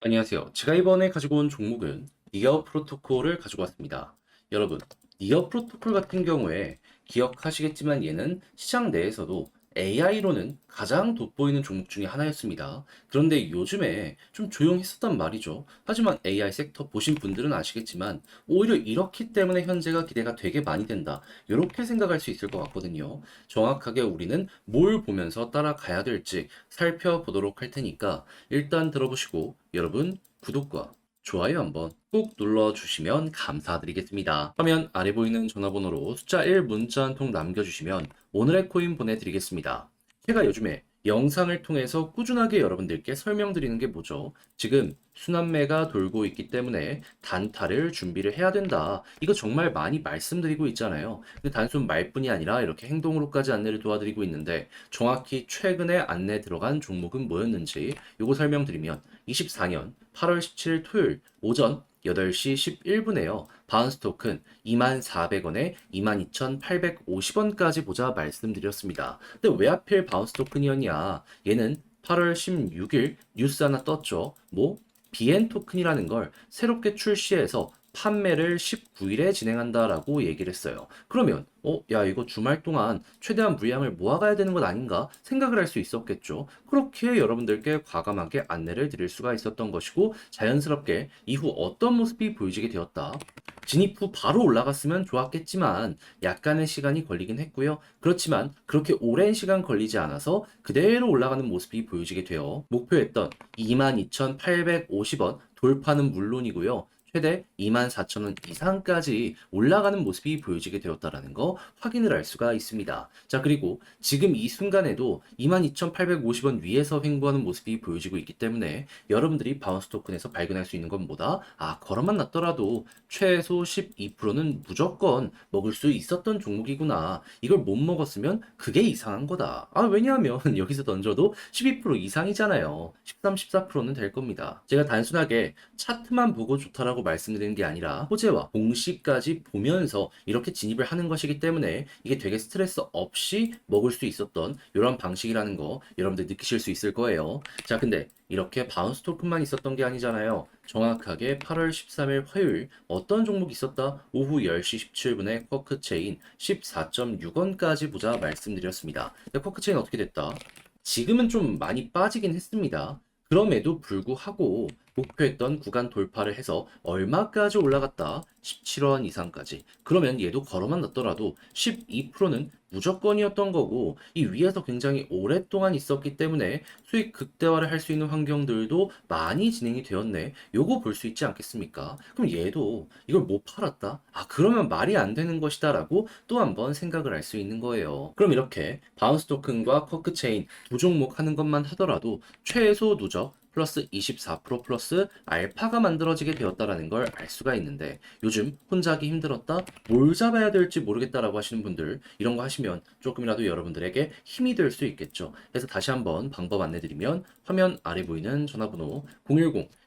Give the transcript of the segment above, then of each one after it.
안녕하세요. 제가 이번에 가지고 온 종목은 니어 프로토콜을 가지고 왔습니다. 여러분, 니어 프로토콜 같은 경우에 기억하시겠지만 얘는 시장 내에서도 AI로는 가장 돋보이는 종목 중에 하나였습니다. 그런데 요즘에 좀 조용했었단 말이죠. 하지만 AI 섹터 보신 분들은 아시겠지만 오히려 이렇기 때문에 현재가 기대가 되게 많이 된다. 이렇게 생각할 수 있을 것 같거든요. 정확하게 우리는 뭘 보면서 따라가야 될지 살펴보도록 할 테니까 일단 들어보시고 여러분 구독과 좋아요 한번 꾹 눌러주시면 감사드리겠습니다. 화면 아래 보이는 전화번호로 숫자 1 문자 한 통 남겨주시면 오늘의 코인 보내드리겠습니다. 제가 요즘에 영상을 통해서 꾸준하게 여러분들께 설명드리는 게 뭐죠? 지금 순환매가 돌고 있기 때문에 단타를 준비를 해야 된다. 이거 정말 많이 말씀드리고 있잖아요. 근데 단순 말뿐이 아니라 이렇게 행동으로까지 안내를 도와드리고 있는데 정확히 최근에 안내 들어간 종목은 뭐였는지 요거 설명드리면 24년 8월 17일 토요일 오전 8시 11분에요. 바운스 토큰 24,400원에 22,850원까지 보자 말씀드렸습니다. 근데 왜 하필 바운스 토큰이었냐? 얘는 8월 16일 뉴스 하나 떴죠. 뭐? BN 토큰이라는 걸 새롭게 출시해서 판매를 19일에 진행한다라고 얘기를 했어요. 그러면 야 이거 주말 동안 최대한 물량을 모아가야 되는 것 아닌가 생각을 할 수 있었겠죠. 그렇게 여러분들께 과감하게 안내를 드릴 수가 있었던 것이고 자연스럽게 이후 어떤 모습이 보여지게 되었다. 진입 후 바로 올라갔으면 좋았겠지만 약간의 시간이 걸리긴 했고요. 그렇지만 그렇게 오랜 시간 걸리지 않아서 그대로 올라가는 모습이 보여지게 되어 목표했던 22,850원 돌파는 물론이고요. 최대 24,000원 이상까지 올라가는 모습이 보여지게 되었다라는 거 확인을 할 수가 있습니다. 자, 그리고 지금 이 순간에도 22,850원 위에서 횡보하는 모습이 보여지고 있기 때문에 여러분들이 바운스 토큰에서 발견할 수 있는 건 뭐다? 걸어만 놨더라도 최소 12%는 무조건 먹을 수 있었던 종목이구나. 이걸 못 먹었으면 그게 이상한 거다. 왜냐하면 여기서 던져도 12% 이상이잖아요. 13, 14%는 될 겁니다. 제가 단순하게 차트만 보고 좋다라고 말씀드리는 게 아니라 호재와 공시까지 보면서 이렇게 진입을 하는 것이기 때문에 이게 되게 스트레스 없이 먹을 수 있었던 이런 방식이라는 거 여러분들 느끼실 수 있을 거예요. 자, 근데 이렇게 바운스 토큰만 있었던 게 아니잖아요. 정확하게 8월 13일 화요일 어떤 종목이 있었다? 오후 10시 17분에 쿼크체인 14.6원까지 보자 말씀드렸습니다. 근데 쿼크체인 어떻게 됐다? 지금은 좀 많이 빠지긴 했습니다. 그럼에도 불구하고 목표했던 구간 돌파를 해서 얼마까지 올라갔다? 17원 이상까지. 그러면 얘도 걸어만 놨더라도 12%는 무조건이었던 거고 이 위에서 굉장히 오랫동안 있었기 때문에 수익 극대화를 할 수 있는 환경들도 많이 진행이 되었네. 요거 볼 수 있지 않겠습니까? 그럼 얘도 이걸 못 팔았다? 그러면 말이 안 되는 것이다 라고 또 한번 생각을 할 수 있는 거예요. 그럼 이렇게 바운스 토큰과 커크체인 두 종목 하는 것만 하더라도 최소 누적 플러스 24% 플러스 알파가 만들어지게 되었다라는 걸 알 수가 있는데 요즘 혼자 하기 힘들었다? 뭘 잡아야 될지 모르겠다라고 하시는 분들 이런 거 하시면 조금이라도 여러분들에게 힘이 될 수 있겠죠. 그래서 다시 한번 방법 안내드리면 화면 아래 보이는 전화번호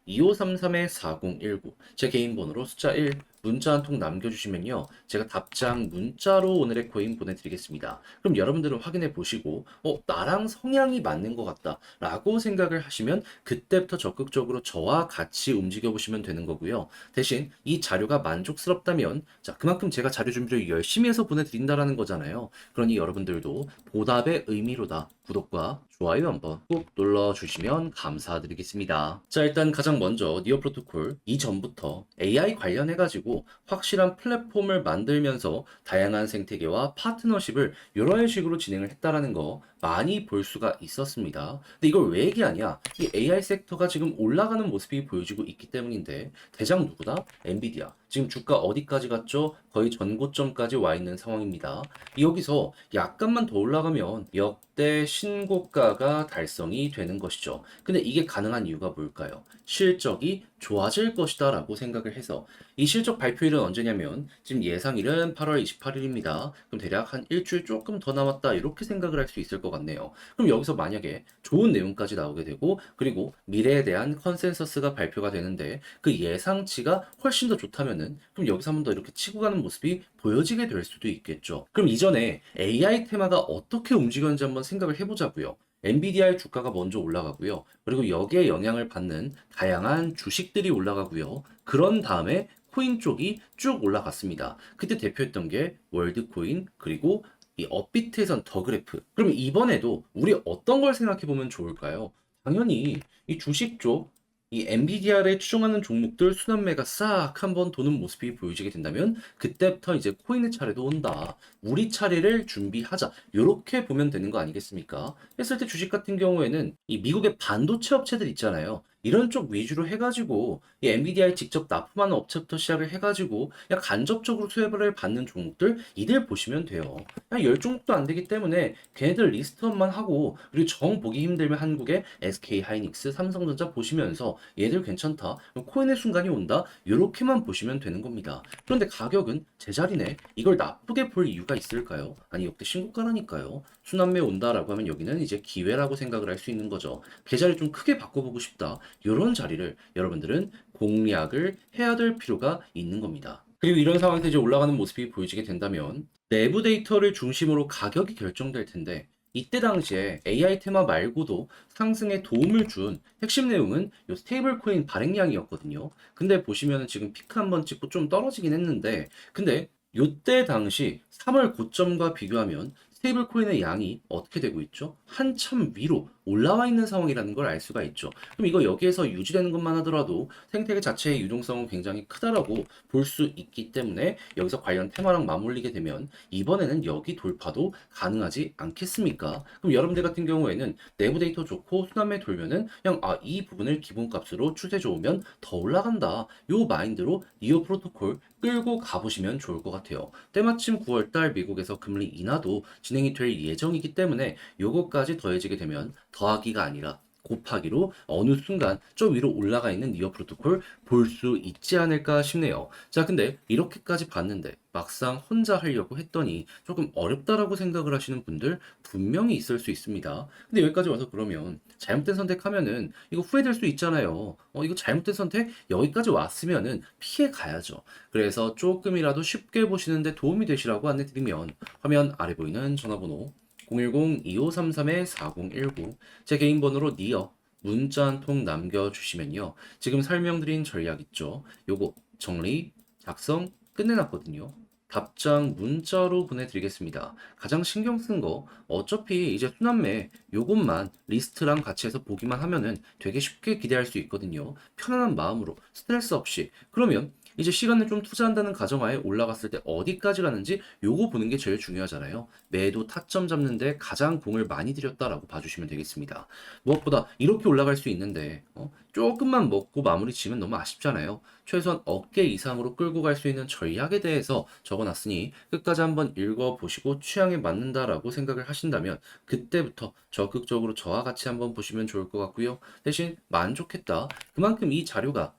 010-2533-4019 제 개인 번호로 숫자 1 문자 한 통 남겨주시면요. 제가 답장 문자로 오늘의 코인 보내드리겠습니다. 그럼 여러분들은 확인해 보시고 나랑 성향이 맞는 것 같다 라고 생각을 하시면 그때부터 적극적으로 저와 같이 움직여 보시면 되는 거고요. 대신 이 자료가 만족스럽다면 자 그만큼 제가 자료 준비를 열심히 해서 보내드린다라는 거잖아요. 그러니 여러분들도 보답의 의미로다 구독과 좋아요 한번 꾹 눌러주시면 감사드리겠습니다. 자, 일단 가장 먼저 니어 프로토콜 이전부터 AI 관련해가지고 확실한 플랫폼을 만들면서 다양한 생태계와 파트너십을 이런 식으로 진행을 했다라는 거 많이 볼 수가 있었습니다. 근데 이걸 왜 얘기하냐? 이 AI 섹터가 지금 올라가는 모습이 보여지고 있기 때문인데 대장 누구다? 엔비디아. 지금 주가 어디까지 갔죠? 거의 전고점까지 와 있는 상황입니다. 여기서 약간만 더 올라가면 역대 신고가가 달성이 되는 것이죠. 근데 이게 가능한 이유가 뭘까요? 실적이 좋아질 것이다 라고 생각을 해서 이 실적 발표일은 언제냐면 지금 예상일은 8월 28일입니다. 그럼 대략 한 일주일 조금 더 남았다 이렇게 생각을 할 수 있을 것 같네요. 그럼 여기서 만약에 좋은 내용까지 나오게 되고 그리고 미래에 대한 컨센서스가 발표가 되는데 그 예상치가 훨씬 더 좋다면은 그럼 여기서 한 번 더 이렇게 치고 가는 모습이 보여지게 될 수도 있겠죠. 그럼 이전에 AI 테마가 어떻게 움직였는지 한번 생각을 해보자고요. 엔비디아의 주가가 먼저 올라가고요. 그리고 여기에 영향을 받는 다양한 주식들이 올라가고요. 그런 다음에 코인 쪽이 쭉 올라갔습니다. 그때 대표했던 게 월드코인 그리고 이 업비트에선 더그래프. 그럼 이번에도 우리 어떤 걸 생각해 보면 좋을까요? 당연히 이 주식 쪽, 이 엔비디아를 추종하는 종목들 순환매가 싹 한번 도는 모습이 보여지게 된다면 그때부터 이제 코인의 차례도 온다. 우리 차례를 준비하자. 이렇게 보면 되는 거 아니겠습니까? 했을 때 주식 같은 경우에는 이 미국의 반도체 업체들 있잖아요. 이런 쪽 위주로 해가지고 이 엔비디아에 직접 납품하는 업체부터 시작을 해가지고 그냥 간접적으로 수혜를 받는 종목들 이들 보시면 돼요. 그냥 10종목도 안 되기 때문에 걔네들 리스트업만 하고 그리고 정 보기 힘들면 한국의 SK 하이닉스, 삼성전자 보시면서 얘들 괜찮다. 코인의 순간이 온다. 이렇게만 보시면 되는 겁니다. 그런데 가격은 제자리네. 이걸 나쁘게 볼 이유가 있을까요? 아니 역대 신고가라니까요. 순환매 온다라고 하면 여기는 이제 기회라고 생각을 할 수 있는 거죠. 계좌를 좀 크게 바꿔보고 싶다. 이런 자리를 여러분들은 공략을 해야 될 필요가 있는 겁니다. 그리고 이런 상황에서 이제 올라가는 모습이 보여지게 된다면 내부 데이터를 중심으로 가격이 결정될 텐데 이때 당시에 AI 테마 말고도 상승에 도움을 준 핵심 내용은 이 스테이블 코인 발행량이었거든요. 근데 보시면 지금 피크 한번 찍고 좀 떨어지긴 했는데 근데 요때 당시 3월 고점과 비교하면 스테이블 코인의 양이 어떻게 되고 있죠? 한참 위로 올라와 있는 상황이라는 걸 알 수가 있죠. 그럼 이거 여기에서 유지되는 것만 하더라도 생태계 자체의 유동성은 굉장히 크다라고 볼 수 있기 때문에 여기서 관련 테마랑 맞물리게 되면 이번에는 여기 돌파도 가능하지 않겠습니까? 그럼 여러분들 같은 경우에는 내부 데이터 좋고 순환매 돌면은 그냥 이 부분을 기본값으로 추세 좋으면 더 올라간다. 요 마인드로 니오 프로토콜 끌고 가보시면 좋을 것 같아요. 때마침 9월달 미국에서 금리 인하도 진행이 될 예정이기 때문에 요거까지 더해지게 되면 더하기가 아니라 곱하기로 어느 순간 저 위로 올라가 있는 니어 프로토콜 볼 수 있지 않을까 싶네요. 자, 근데 이렇게까지 봤는데 막상 혼자 하려고 했더니 조금 어렵다라고 생각을 하시는 분들 분명히 있을 수 있습니다. 근데 여기까지 와서 그러면 잘못된 선택하면은 이거 후회될 수 있잖아요. 이거 잘못된 선택 여기까지 왔으면은 피해 가야죠. 그래서 조금이라도 쉽게 보시는데 도움이 되시라고 안내드리면 화면 아래 보이는 전화번호 010-2533-4019 제 개인 번호로 니어 문자 한 통 남겨주시면요. 지금 설명드린 전략 있죠. 요거 정리, 작성 끝내놨거든요. 답장 문자로 보내드리겠습니다. 가장 신경 쓴 거 어차피 이제 순환매 요것만 리스트랑 같이 해서 보기만 하면은 되게 쉽게 기대할 수 있거든요. 편안한 마음으로 스트레스 없이 그러면 이제 시간을 좀 투자한다는 가정하에 올라갔을 때 어디까지 가는지 요거 보는 게 제일 중요하잖아요. 매도 타점 잡는데 가장 공을 많이 들였다라고 봐주시면 되겠습니다. 무엇보다 이렇게 올라갈 수 있는데 조금만 먹고 마무리 지면 너무 아쉽잖아요. 최소한 어깨 이상으로 끌고 갈 수 있는 전략에 대해서 적어놨으니 끝까지 한번 읽어보시고 취향에 맞는다라고 생각을 하신다면 그때부터 적극적으로 저와 같이 한번 보시면 좋을 것 같고요. 대신 만족했다. 그만큼 이 자료가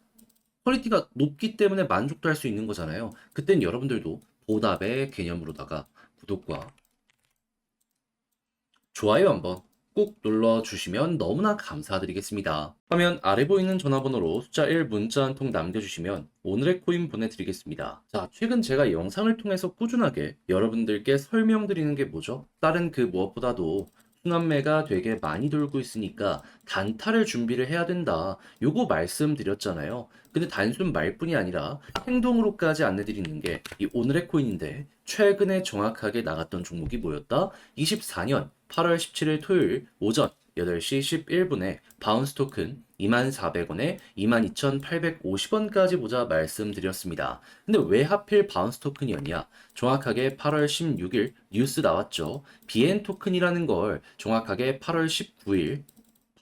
퀄리티가 높기 때문에 만족도 할 수 있는 거잖아요. 그땐 여러분들도 보답의 개념으로다가 구독과 좋아요 한번 꼭 눌러주시면 너무나 감사드리겠습니다. 화면 아래 보이는 전화번호로 숫자 1 문자 한 통 남겨주시면 오늘의 코인 보내드리겠습니다. 자, 최근 제가 영상을 통해서 꾸준하게 여러분들께 설명드리는 게 뭐죠? 다른 그 무엇보다도 순환매가 되게 많이 돌고 있으니까 단타를 준비를 해야 된다. 요거 말씀드렸잖아요. 근데 단순 말뿐이 아니라 행동으로까지 안내드리는 게 이 오늘의 코인인데 최근에 정확하게 나갔던 종목이 뭐였다? 24년 8월 17일 토요일 오전 8시 11분에 바운스 토큰 24,000원에 22,850원까지 보자 말씀드렸습니다. 근데 왜 하필 바운스 토큰이었냐? 정확하게 8월 16일 뉴스 나왔죠. BN 토큰이라는 걸 정확하게 8월 19일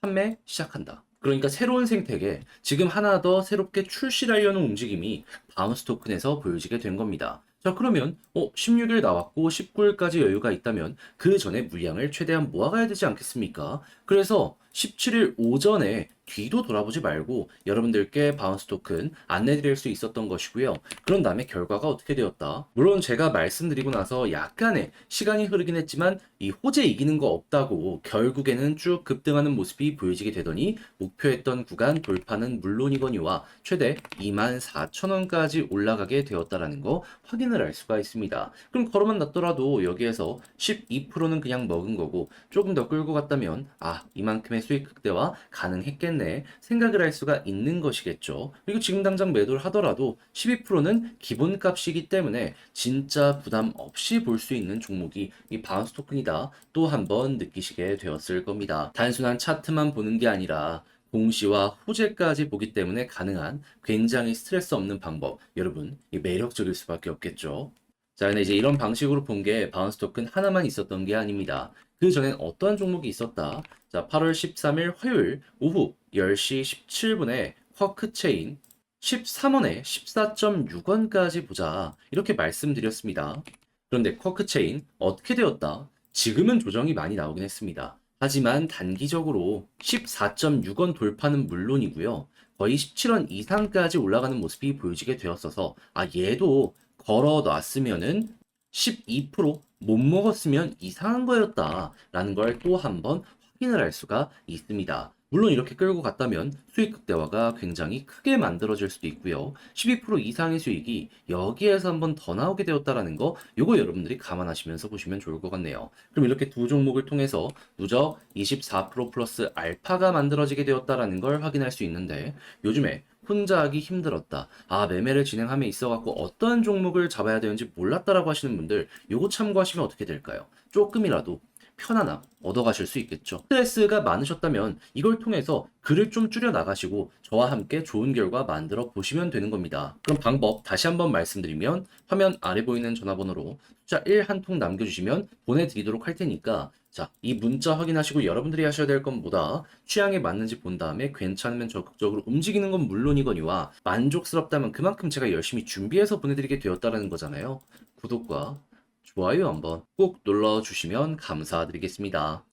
판매 시작한다. 그러니까 새로운 생태계, 지금 하나 더 새롭게 출시하려는 움직임이 바운스 토큰에서 보여지게 된 겁니다. 자, 그러면 16일 나왔고 19일까지 여유가 있다면 그 전에 물량을 최대한 모아가야 되지 않겠습니까? 그래서 17일 오전에 뒤도 돌아보지 말고 여러분들께 바운스 토큰 안내드릴 수 있었던 것이고요. 그런 다음에 결과가 어떻게 되었다? 물론 제가 말씀드리고 나서 약간의 시간이 흐르긴 했지만 이 호재 이기는 거 없다고 결국에는 쭉 급등하는 모습이 보여지게 되더니 목표했던 구간 돌파는 물론이거니와 최대 24,000원까지 올라가게 되었다라는 거 확인을 할 수가 있습니다. 그럼 걸어만 놨더라도 여기에서 12%는 그냥 먹은 거고 조금 더 끌고 갔다면 이만큼의 수익 극대화 가능했겠네 생각을 할 수가 있는 것이겠죠. 그리고 지금 당장 매도를 하더라도 12%는 기본값이기 때문에 진짜 부담 없이 볼 수 있는 종목이 이 바운스 토큰이다 또 한번 느끼시게 되었을 겁니다. 단순한 차트만 보는 게 아니라 공시와 호재까지 보기 때문에 가능한 굉장히 스트레스 없는 방법. 여러분, 이 매력적일 수밖에 없겠죠. 자, 근데 이제 이런 방식으로 본 게 바운스 토큰 하나만 있었던 게 아닙니다. 그 전엔 어떠한 종목이 있었다? 자, 8월 13일 화요일 오후 10시 17분에 쿼크 체인 13원에 14.6원까지 보자. 이렇게 말씀드렸습니다. 그런데 쿼크 체인 어떻게 되었다? 지금은 조정이 많이 나오긴 했습니다. 하지만 단기적으로 14.6원 돌파는 물론이고요. 거의 17원 이상까지 올라가는 모습이 보여지게 되었어서 얘도 걸어 놨으면은 12%못 먹었으면 이상한 거였다라는 걸 또 한번 확인을 할 수가 있습니다. 물론 이렇게 끌고 갔다면 수익 극대화가 굉장히 크게 만들어질 수도 있고요. 12% 이상의 수익이 여기에서 한번 더 나오게 되었다라는 거, 요거 여러분들이 감안하시면서 보시면 좋을 것 같네요. 그럼 이렇게 두 종목을 통해서 누적 24% 플러스 알파가 만들어지게 되었다라는 걸 확인할 수 있는데 요즘에 혼자 하기 힘들었다. 매매를 진행함에 있어갖고 어떤 종목을 잡아야 되는지 몰랐다라고 하시는 분들 요거 참고하시면 어떻게 될까요? 조금이라도 편안함 얻어가실 수 있겠죠. 스트레스가 많으셨다면 이걸 통해서 글을 좀 줄여 나가시고 저와 함께 좋은 결과 만들어 보시면 되는 겁니다. 그럼 방법 다시 한번 말씀드리면 화면 아래 보이는 전화번호로 숫자 1 한 통 남겨주시면 보내드리도록 할 테니까 자, 이 문자 확인하시고 여러분들이 하셔야 될 건 뭐다? 취향에 맞는지 본 다음에 괜찮으면 적극적으로 움직이는 건 물론이거니와 만족스럽다면 그만큼 제가 열심히 준비해서 보내드리게 되었다는 거잖아요. 구독과 좋아요 한번 꼭 눌러주시면 감사드리겠습니다.